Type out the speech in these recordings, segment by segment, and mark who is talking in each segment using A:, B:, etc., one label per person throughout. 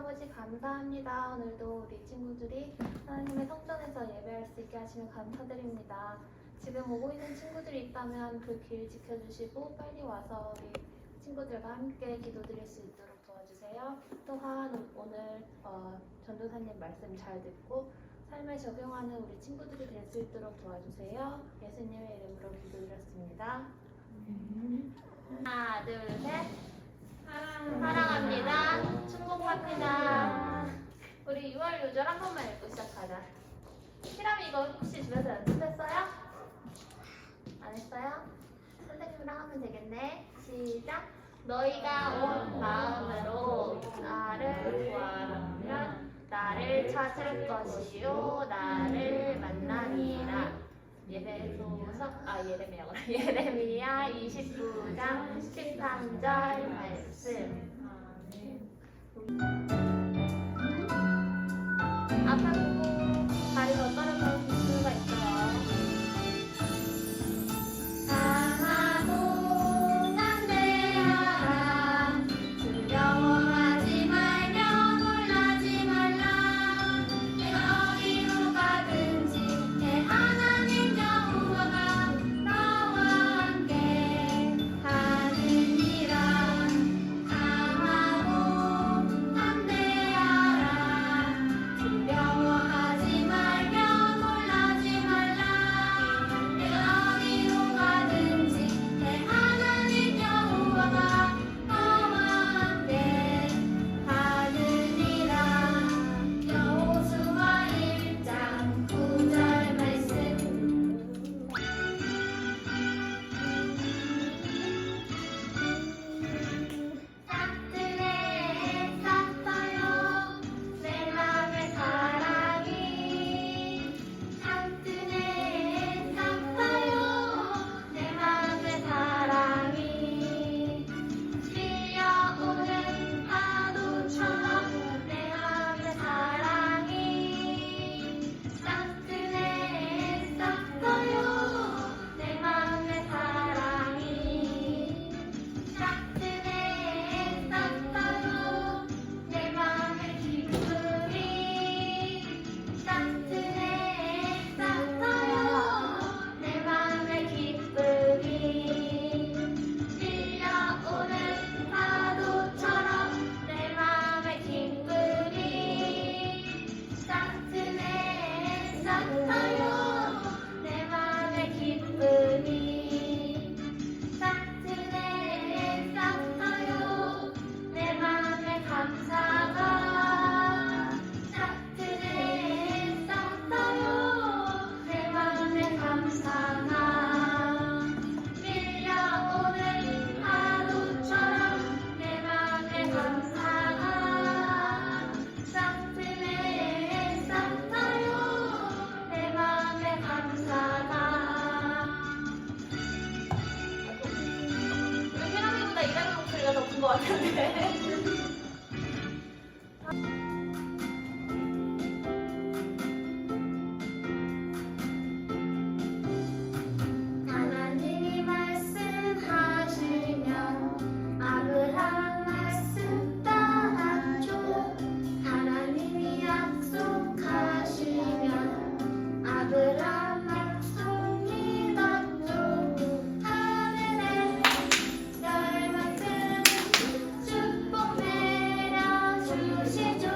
A: 아버지 감사합니다. 오늘도 우리 친구들이 하나님의 성전에서 예배할 수 있게 하시면 감사드립니다. 지금 오고 있는 친구들이 있다면 그 길 지켜주시고 빨리 와서 우리 친구들과 함께 기도드릴 수 있도록 도와주세요. 또한 오늘 전도사님 말씀 잘 듣고 삶에 적용하는 우리 친구들이 될 수 있도록 도와주세요. 예수님의 이름으로 기도드렸습니다. 하나, 둘, 셋. 사랑합니다. 축복합니다. 우리 6월 요절 한 번만 읽고 시작하자. 히람이 이거 혹시 집에서 연습했어요? 안 했어요? 선생님이랑 하면 되겠네. 시작. 너희가 온 마음으로 나를 구하면 나를 찾을 것이요 나를 만나니라. 예레미야 29장 13절 말씀. 앞에 보고 다리가 떨어져 줄 수가 있어요. 강하고 담대하라. 두려워하지 말며 놀라지 말라. 내가 어디로 가든지 내 하나님 여호와가 너와 함께 하느니라. 강하고 담대하라. 두려워하지 말며 놀라지 말라. 내가 어디로 가든지 내 하나님 여호와가 너와 함께 하느니라. 여호수아 1장 9절 말씀. 싹들에 싹어요 내 맘의 사랑이. 싹들에 싹어요 내 맘의 사랑이. 밀려오는 파도처럼 내 맘의 사랑이. 싹들에 싹어요 내 맘의 사랑이. 싹들에 싹어요 내 맘의 기쁨이. 싹들에 싹어요 내 맘의 기쁨이. 밀려오는 파도처럼 내 맘의 기쁨이. 싹들에 싹어요 내 맘의 기쁨이. 싹들에 싹어요 내 맘의 감사가. 싹들에 싹어요 내 맘의 감사가. 밀려오는 파도처럼 내 맘의 감사가. 싹들에 싹어요 내 맘의 감사가. 우리 희람이보다 이다리 목소리가 더 큰 것 같은데. 하나님이 말씀하시면 아브라함 말씀 따랐죠. 하나님이 약속하시면 아브라함 약속 믿었죠. 하늘에 별 만큼 축복 내려주시죠.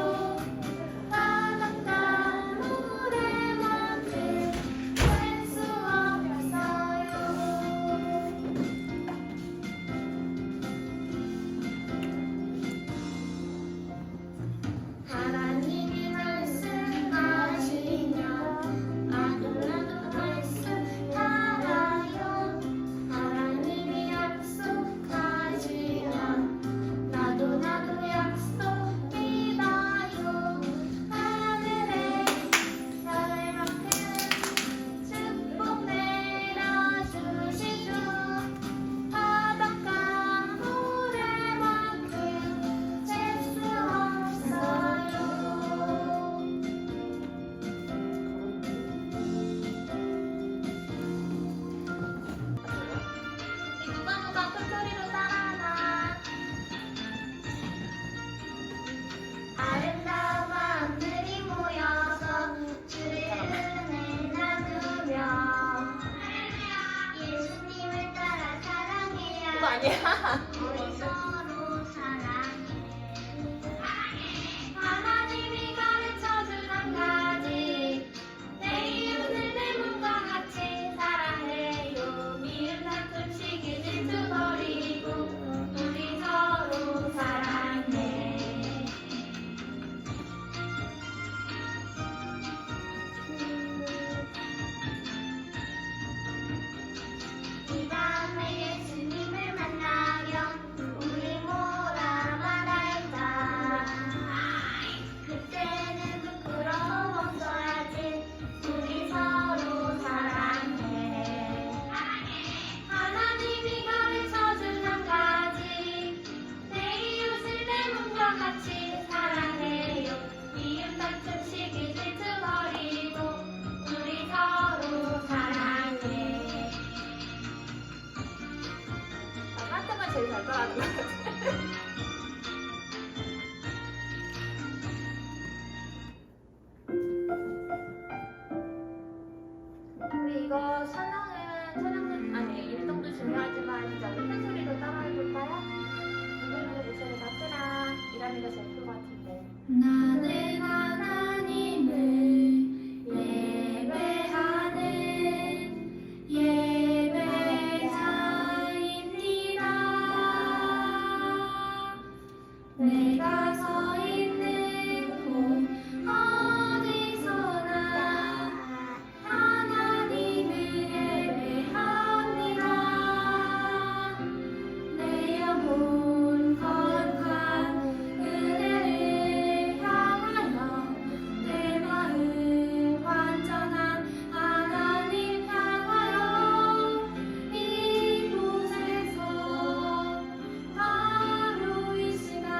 A: 우리 이거 촬영은 아니 일정도 중요하지만 진짜 우리 큰 소리로 따라해볼까요? 누구누구 목소리가 크라 이러니까 제일 클 것 같은데.
B: 나는 하나님을 예배하는 예배자입니다. 내가 서 있는 곳 어디서나 하나님을 예배합니다. 내 영혼 거룩한 은혜를 향하여 내 마음 완전한 하나님 향하여 이곳에서 바로 이 시간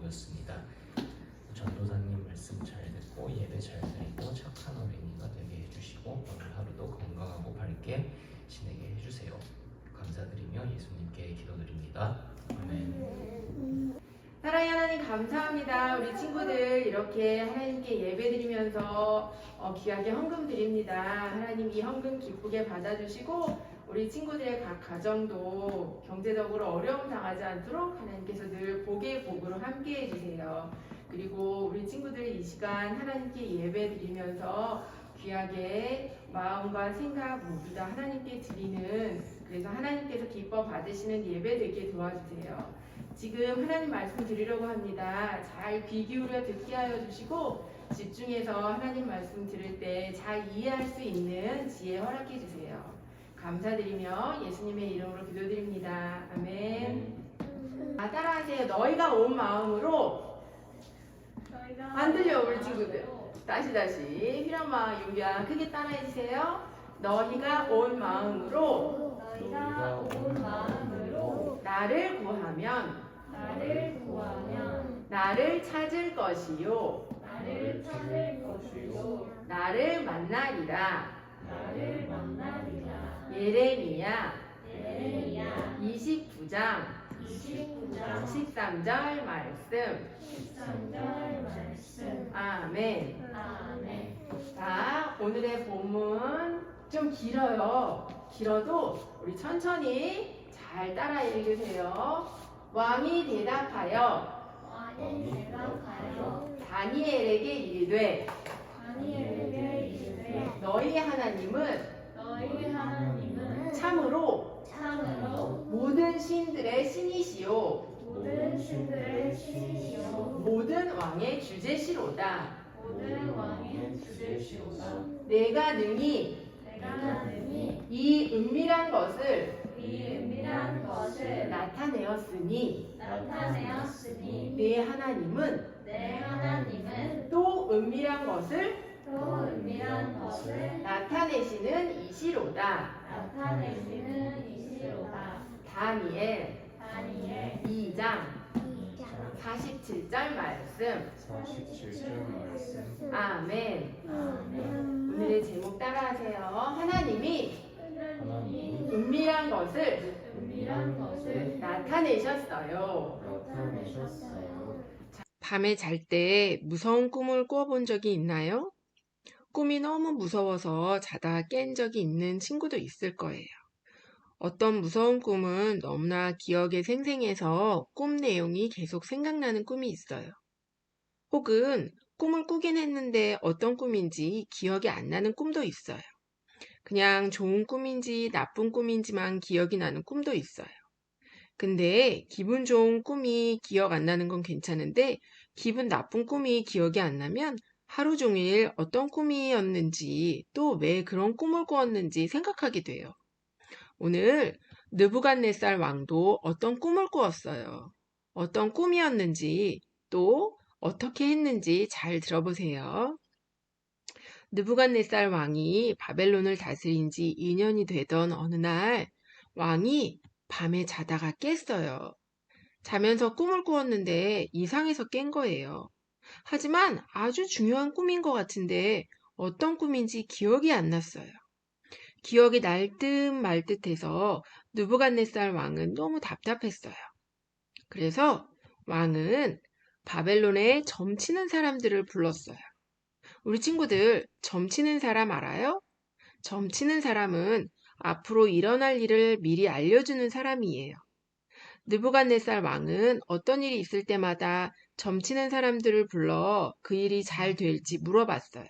C: 보였습니다. 전도사님 말씀 잘 듣고 예배 잘 드리고 착한 어린이가 되게 해주시고 오늘 하루도 건강하고 밝게 지내게 해주세요. 감사드리며 예수님께 기도드립니다. 아멘.
D: 사랑의 하나님 감사합니다. 우리 친구들 이렇게 하나님께 예배드리면서 귀하게 헌금 드립니다. 하나님 이 헌금 기쁘게 받아주시고 우리 친구들의 각 가정도 경제적으로 어려움 당하지 않도록 하나님께서 늘 복의 복으로 함께 해주세요. 그리고 우리 친구들 이 시간 하나님께 예배드리면서 귀하게 마음과 생각 모두 다 하나님께 드리는, 그래서 하나님께서 기뻐 받으시는 예배 되게 도와주세요. 지금 하나님 말씀 드리려고 합니다. 잘 귀 기울여 듣게 하여 주시고 집중해서 하나님 말씀 들을 때 잘 이해할 수 있는 지혜 허락해 주세요. 감사드리며 예수님의 이름으로 기도드립니다. 아멘. 따라하세요. 너희가 온 마음으로. 안 들려 우리 친구들. 다시 희람아 윤비야 크게 따라해 주세요. 너희가 온 마음으로 나를 구하면 나를 찾을 것이요 나를 만나리라. 예레미야 29장 13절 말씀. 아멘. 자, 오늘의 본문 좀 길어요. 길어도 우리 천천히 잘 따라 읽으세요. 왕이 대답하여 다니엘에게 이르되 너희 하나님은 참으로 모든 신들의 신이시요 모든 왕의 주제시로다. 내가 능히 이 은밀한 것을 나타내었으니 내 하나님은 또 은밀한 것을 나타내시는 이시로다. 다니엘 2장 47절 말씀. 아멘. 오늘의 제목 따라하세요. 하나님이 은밀한 것을 나타내셨어요.
E: 밤에 잘 때 무서운 꿈을 꿔본 적이 있나요? 꿈이 너무 무서워서 자다 깬 적이 있는 친구도 있을 거예요. 어떤 무서운 꿈은 너무나 기억에 생생해서 꿈 내용이 계속 생각나는 꿈이 있어요. 혹은 꿈을 꾸긴 했는데 어떤 꿈인지 기억이 안 나는 꿈도 있어요. 그냥 좋은 꿈인지 나쁜 꿈인지만 기억이 나는 꿈도 있어요. 근데 기분 좋은 꿈이 기억 안 나는 건 괜찮은데 기분 나쁜 꿈이 기억이 안 나면 하루 종일 어떤 꿈이었는지 또 왜 그런 꿈을 꾸었는지 생각하게 돼요. 오늘 느부갓네살 왕도 어떤 꿈을 꾸었어요. 어떤 꿈이었는지 또 어떻게 했는지 잘 들어보세요. 느부갓네살 왕이 바벨론을 다스린 지 2년이 되던 어느 날 왕이 밤에 자다가 깼어요. 자면서 꿈을 꾸었는데 이상해서 깬 거예요. 하지만 아주 중요한 꿈인 것 같은데 어떤 꿈인지 기억이 안 났어요. 기억이 날 듯 말 듯해서 느부갓네살 왕은 너무 답답했어요. 그래서 왕은 바벨론에 점치는 사람들을 불렀어요. 우리 친구들 점치는 사람 알아요? 점치는 사람은 앞으로 일어날 일을 미리 알려주는 사람이에요. 느부갓네살 왕은 어떤 일이 있을 때마다 점치는 사람들을 불러 그 일이 잘 될지 물어봤어요.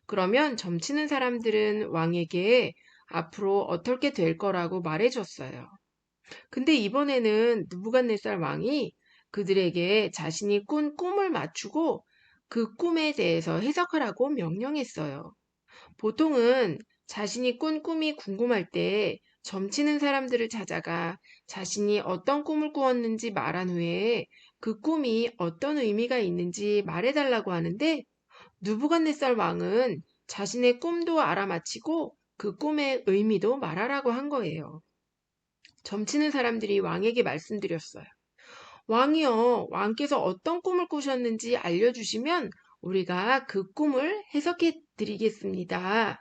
E: 그러면 점치는 사람들은 왕에게 앞으로 어떻게 될 거라고 말해줬어요. 근데 이번에는 느부갓네살 왕이 그들에게 자신이 꾼 꿈을 맞추고 그 꿈에 대해서 해석하라고 명령했어요. 보통은 자신이 꾼 꿈이 궁금할 때 점치는 사람들을 찾아가 자신이 어떤 꿈을 꾸었는지 말한 후에 그 꿈이 어떤 의미가 있는지 말해달라고 하는데 느부갓네살 왕은 자신의 꿈도 알아맞히고 그 꿈의 의미도 말하라고 한 거예요. 점치는 사람들이 왕에게 말씀드렸어요. 왕이여, 왕께서 어떤 꿈을 꾸셨는지 알려주시면 우리가 그 꿈을 해석해 드리겠습니다.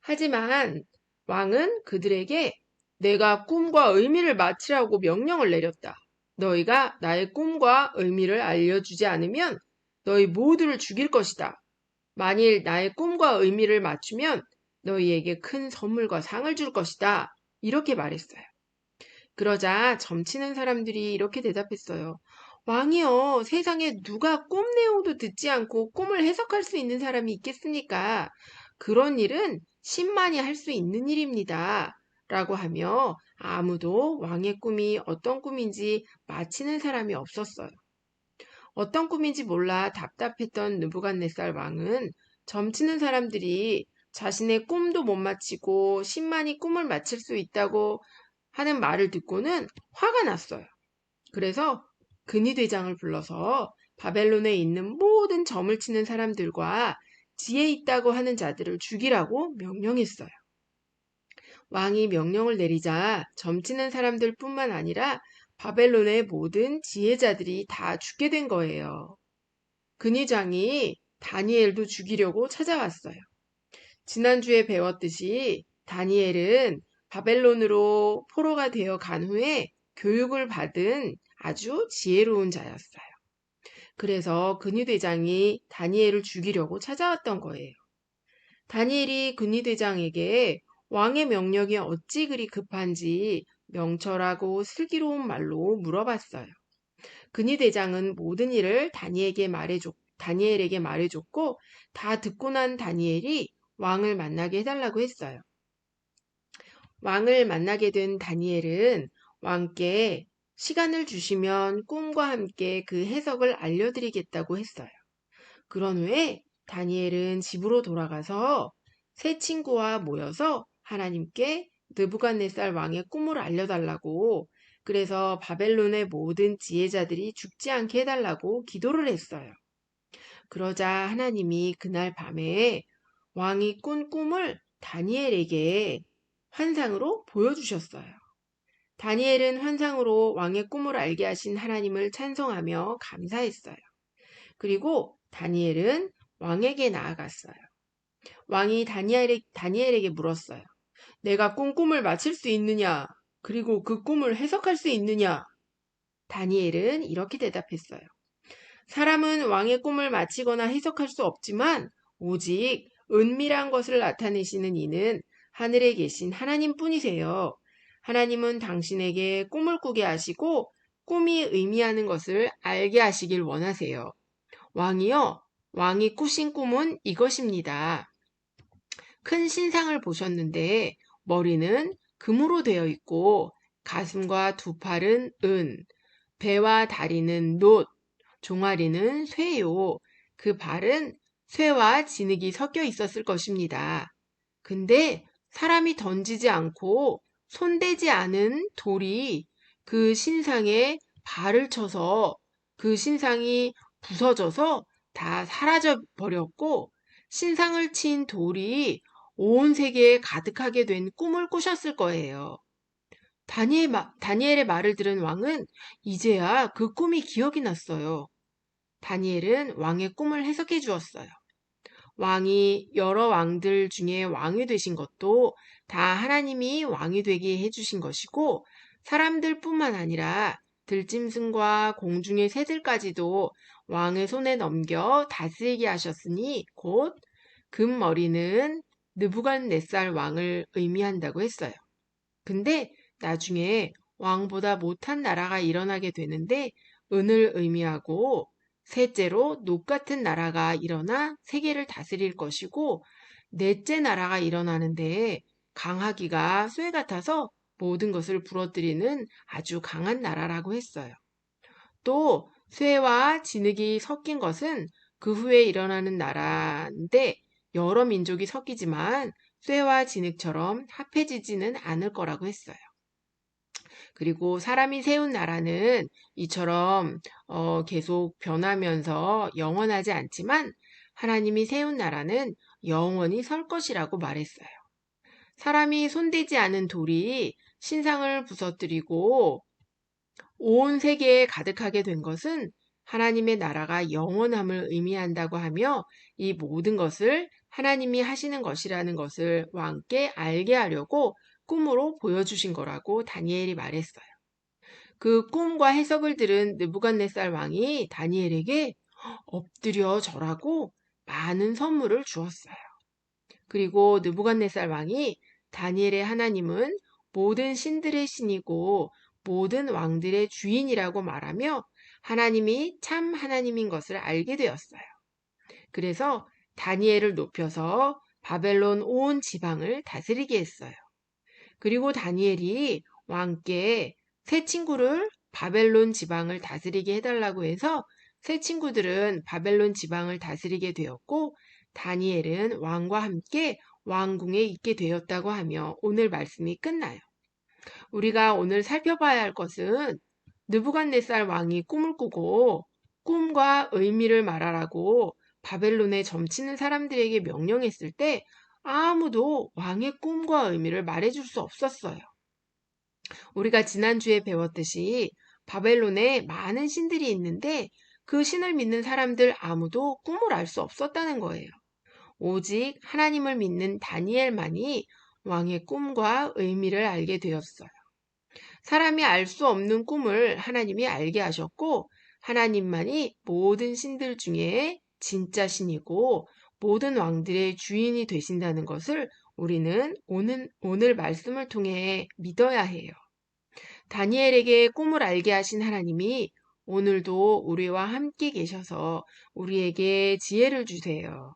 E: 하지만 왕은 그들에게 내가 꿈과 의미를 맞히라고 명령을 내렸다. 너희가 나의 꿈과 의미를 알려주지 않으면 너희 모두를 죽일 것이다. 만일 나의 꿈과 의미를 맞추면 너희에게 큰 선물과 상을 줄 것이다. 이렇게 말했어요. 그러자 점치는 사람들이 이렇게 대답했어요. 왕이여, 세상에 누가 꿈 내용도 듣지 않고 꿈을 해석할 수 있는 사람이 있겠습니까? 그런 일은 신만이 할 수 있는 일입니다. 라고 하며 아무도 왕의 꿈이 어떤 꿈인지 맞히는 사람이 없었어요. 어떤 꿈인지 몰라 답답했던 느부갓네살 왕은 점치는 사람들이 자신의 꿈도 못 맞히고 신만이 꿈을 맞힐 수 있다고 하는 말을 듣고는 화가 났어요. 그래서 근위대장을 불러서 바벨론에 있는 모든 점을 치는 사람들과 지혜 있다고 하는 자들을 죽이라고 명령했어요. 왕이 명령을 내리자 점치는 사람들뿐만 아니라 바벨론의 모든 지혜자들이 다 죽게 된 거예요. 근위장이 다니엘도 죽이려고 찾아왔어요. 지난주에 배웠듯이 다니엘은 바벨론으로 포로가 되어 간 후에 교육을 받은 아주 지혜로운 자였어요. 그래서 근위대장이 다니엘을 죽이려고 찾아왔던 거예요. 다니엘이 근위대장에게 왕의 명령이 어찌 그리 급한지 명철하고 슬기로운 말로 물어봤어요. 근위대장은 모든 일을 다니엘에게 말해줬고 다 듣고 난 다니엘이 왕을 만나게 해달라고 했어요. 왕을 만나게 된 다니엘은 왕께 시간을 주시면 꿈과 함께 그 해석을 알려드리겠다고 했어요. 그런 후에 다니엘은 집으로 돌아가서 세 친구와 모여서 하나님께 느부갓네살 왕의 꿈을 알려달라고, 그래서 바벨론의 모든 지혜자들이 죽지 않게 해달라고 기도를 했어요. 그러자 하나님이 그날 밤에 왕이 꾼 꿈을 다니엘에게 환상으로 보여주셨어요. 다니엘은 환상으로 왕의 꿈을 알게 하신 하나님을 찬송하며 감사했어요. 그리고 다니엘은 왕에게 나아갔어요. 왕이 다니엘에게 물었어요. 내가 꾼 꿈을 맞힐 수 있느냐? 그리고 그 꿈을 해석할 수 있느냐? 다니엘은 이렇게 대답했어요. 사람은 왕의 꿈을 맞히거나 해석할 수 없지만 오직 은밀한 것을 나타내시는 이는 하늘에 계신 하나님뿐이세요. 하나님은 당신에게 꿈을 꾸게 하시고 꿈이 의미하는 것을 알게 하시길 원하세요. 왕이요, 왕이 꾸신 꿈은 이것입니다. 큰 신상을 보셨는데 머리는 금으로 되어 있고 가슴과 두 팔은 은, 배와 다리는 놋, 종아리는 쇠요. 그 발은 쇠와 진흙이 섞여 있었을 것입니다. 근데 사람이 던지지 않고 손대지 않은 돌이 그 신상에 발을 쳐서 그 신상이 부서져서 다 사라져 버렸고 신상을 친 돌이 온 세계에 가득하게 된 꿈을 꾸셨을 거예요. 다니엘의 말을 들은 왕은 이제야 그 꿈이 기억이 났어요. 다니엘은 왕의 꿈을 해석해 주었어요. 왕이 여러 왕들 중에 왕이 되신 것도 다 하나님이 왕이 되게 해주신 것이고 사람들뿐만 아니라 들짐승과 공중의 새들까지도 왕의 손에 넘겨 다스리게 하셨으니 곧 금머리는 느부갓네살 왕을 의미한다고 했어요. 근데 나중에 왕보다 못한 나라가 일어나게 되는데 은을 의미하고 셋째로 녹 같은 나라가 일어나 세계를 다스릴 것이고 넷째 나라가 일어나는데 강하기가 쇠 같아서 모든 것을 부러뜨리는 아주 강한 나라라고 했어요. 또 쇠와 진흙이 섞인 것은 그 후에 일어나는 나라인데 여러 민족이 섞이지만 쇠와 진흙처럼 합해지지는 않을 거라고 했어요. 그리고 사람이 세운 나라는 이처럼 계속 변하면서 영원하지 않지만 하나님이 세운 나라는 영원히 설 것이라고 말했어요. 사람이 손대지 않은 돌이 신상을 부서뜨리고 온 세계에 가득하게 된 것은 하나님의 나라가 영원함을 의미한다고 하며 이 모든 것을 하나님이 하시는 것이라는 것을 왕께 알게 하려고 꿈으로 보여주신 거라고 다니엘이 말했어요. 그 꿈과 해석을 들은 느부갓네살 왕이 다니엘에게 엎드려 절하고 많은 선물을 주었어요. 그리고 느부갓네살 왕이 다니엘의 하나님은 모든 신들의 신이고 모든 왕들의 주인이라고 말하며 하나님이 참 하나님인 것을 알게 되었어요. 그래서 다니엘을 높여서 바벨론 온 지방을 다스리게 했어요. 그리고 다니엘이 왕께 새 친구를 바벨론 지방을 다스리게 해달라고 해서 새 친구들은 바벨론 지방을 다스리게 되었고 다니엘은 왕과 함께 왕궁에 있게 되었다고 하며 오늘 말씀이 끝나요. 우리가 오늘 살펴봐야 할 것은 느부갓네살 왕이 꿈을 꾸고 꿈과 의미를 말하라고 바벨론에 점치는 사람들에게 명령했을 때 아무도 왕의 꿈과 의미를 말해줄 수 없었어요. 우리가 지난주에 배웠듯이 바벨론에 많은 신들이 있는데 그 신을 믿는 사람들 아무도 꿈을 알 수 없었다는 거예요. 오직 하나님을 믿는 다니엘만이 왕의 꿈과 의미를 알게 되었어요. 사람이 알 수 없는 꿈을 하나님이 알게 하셨고 하나님만이 모든 신들 중에 진짜 신이고 모든 왕들의 주인이 되신다는 것을 우리는 오늘 말씀을 통해 믿어야 해요. 다니엘에게 꿈을 알게 하신 하나님이 오늘도 우리와 함께 계셔서 우리에게 지혜를 주세요.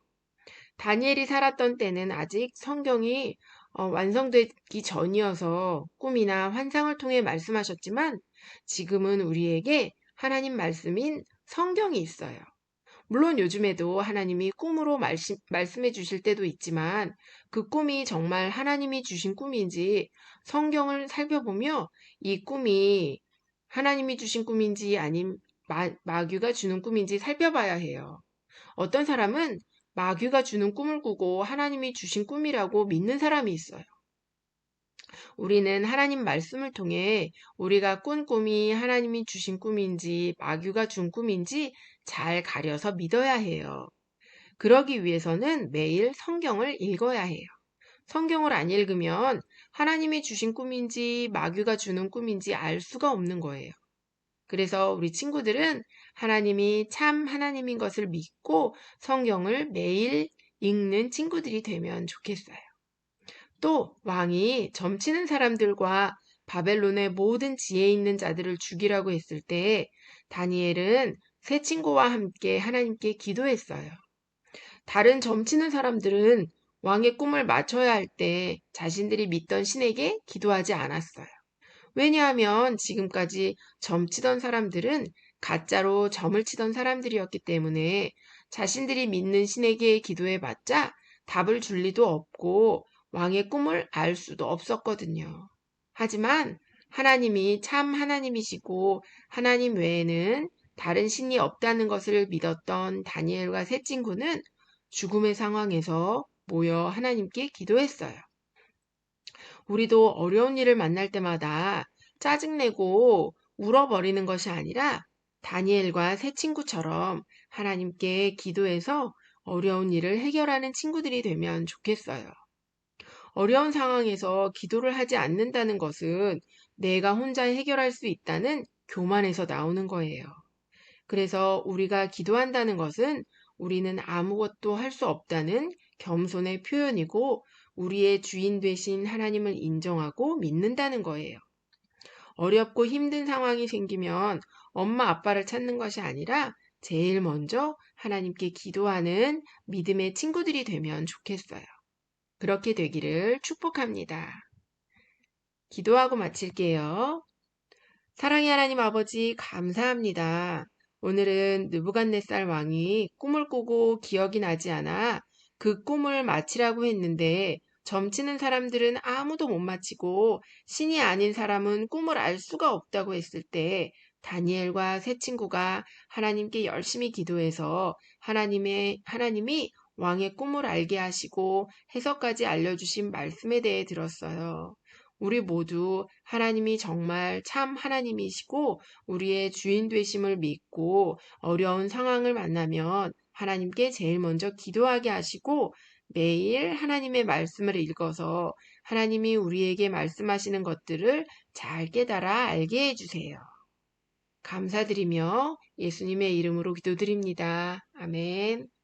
E: 다니엘이 살았던 때는 아직 성경이 완성되기 전이어서 꿈이나 환상을 통해 말씀하셨지만 지금은 우리에게 하나님 말씀인 성경이 있어요. 물론 요즘에도 하나님이 꿈으로 말씀해 주실 때도 있지만 그 꿈이 정말 하나님이 주신 꿈인지 성경을 살펴보며 이 꿈이 하나님이 주신 꿈인지 아님 마귀가 주는 꿈인지 살펴봐야 해요. 어떤 사람은 마귀가 주는 꿈을 꾸고 하나님이 주신 꿈이라고 믿는 사람이 있어요. 우리는 하나님 말씀을 통해 우리가 꾼 꿈이 하나님이 주신 꿈인지 마귀가 준 꿈인지 잘 가려서 믿어야 해요. 그러기 위해서는 매일 성경을 읽어야 해요. 성경을 안 읽으면 하나님이 주신 꿈인지 마귀가 주는 꿈인지 알 수가 없는 거예요. 그래서 우리 친구들은 하나님이 참 하나님인 것을 믿고 성경을 매일 읽는 친구들이 되면 좋겠어요. 또 왕이 점치는 사람들과 바벨론의 모든 지혜 있는 자들을 죽이라고 했을 때 다니엘은 새 친구와 함께 하나님께 기도했어요. 다른 점치는 사람들은 왕의 꿈을 맞춰야 할 때 자신들이 믿던 신에게 기도하지 않았어요. 왜냐하면 지금까지 점치던 사람들은 가짜로 점을 치던 사람들이었기 때문에 자신들이 믿는 신에게 기도해봤자 답을 줄 리도 없고 왕의 꿈을 알 수도 없었거든요. 하지만 하나님이 참 하나님이시고 하나님 외에는 다른 신이 없다는 것을 믿었던 다니엘과 새 친구는 죽음의 상황에서 모여 하나님께 기도했어요. 우리도 어려운 일을 만날 때마다 짜증내고 울어버리는 것이 아니라 다니엘과 새 친구처럼 하나님께 기도해서 어려운 일을 해결하는 친구들이 되면 좋겠어요. 어려운 상황에서 기도를 하지 않는다는 것은 내가 혼자 해결할 수 있다는 교만에서 나오는 거예요. 그래서 우리가 기도한다는 것은 우리는 아무것도 할 수 없다는 겸손의 표현이고 우리의 주인 되신 하나님을 인정하고 믿는다는 거예요. 어렵고 힘든 상황이 생기면 엄마 아빠를 찾는 것이 아니라 제일 먼저 하나님께 기도하는 믿음의 친구들이 되면 좋겠어요. 그렇게 되기를 축복합니다. 기도하고 마칠게요. 사랑의 하나님 아버지 감사합니다. 오늘은 느부갓네살 왕이 꿈을 꾸고 기억이 나지 않아 그 꿈을 마치라고 했는데 점치는 사람들은 아무도 못 마치고 신이 아닌 사람은 꿈을 알 수가 없다고 했을 때 다니엘과 새 친구가 하나님께 열심히 기도해서 하나님이 왕의 꿈을 알게 하시고 해석까지 알려주신 말씀에 대해 들었어요. 우리 모두 하나님이 정말 참 하나님이시고 우리의 주인 되심을 믿고 어려운 상황을 만나면 하나님께 제일 먼저 기도하게 하시고 매일 하나님의 말씀을 읽어서 하나님이 우리에게 말씀하시는 것들을 잘 깨달아 알게 해주세요. 감사드리며 예수님의 이름으로 기도드립니다. 아멘.